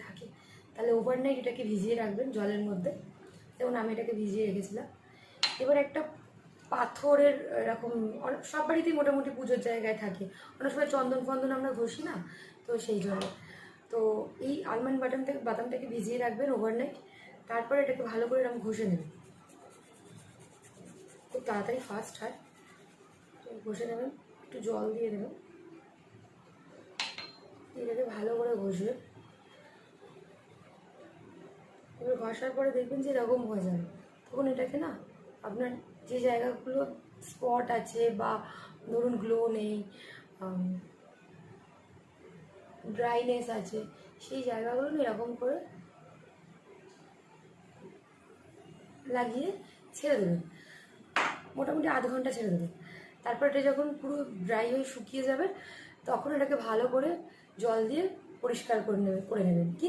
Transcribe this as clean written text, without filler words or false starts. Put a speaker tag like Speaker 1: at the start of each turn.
Speaker 1: থাকে, তাহলে ওভারনাইট এটাকে ভিজিয়ে রাখবেন জলের মধ্যে। যেমন আমি এটাকে ভিজিয়ে রেখেছিলাম। এবার একটা পাথরের এরকম সব বাড়িতেই মোটামুটি পুজোর জায়গায় থাকে, অনেক সময় চন্দন ফন্দন আমরা ঘষি না, তো সেই জন্য। তো এই আলমন্ড বাদামটাকে ভিজিয়ে রাখবেন ওভারনাইট। তারপরে এটাকে ভালো করে এরকম ঘষে নেবেন, খুব তাড়াতাড়ি ফাস্ট হয়। তো ঘষে নেবেন, একটু জল দিয়ে দেবেন, এটাকে ভালো করে ঘষবে। এবার ঘষার পরে দেখবেন যে এরকম হয়ে যাবে, তখন এটাকে না আপনার যে জায়গাগুলো স্পট আছে বা ধরুন গ্লো নেই, ড্রাইনেস আছে, সেই জায়গাগুলো এরকম করে লাগিয়ে ছেড়ে দেবেন, মোটামুটি আধ ঘন্টা ছেড়ে দেবেন। তারপর এটা যখন পুরো ড্রাই হয়ে শুকিয়ে যাবে, তখন এটাকে ভালো করে জল দিয়ে পরিষ্কার করে নেবেন।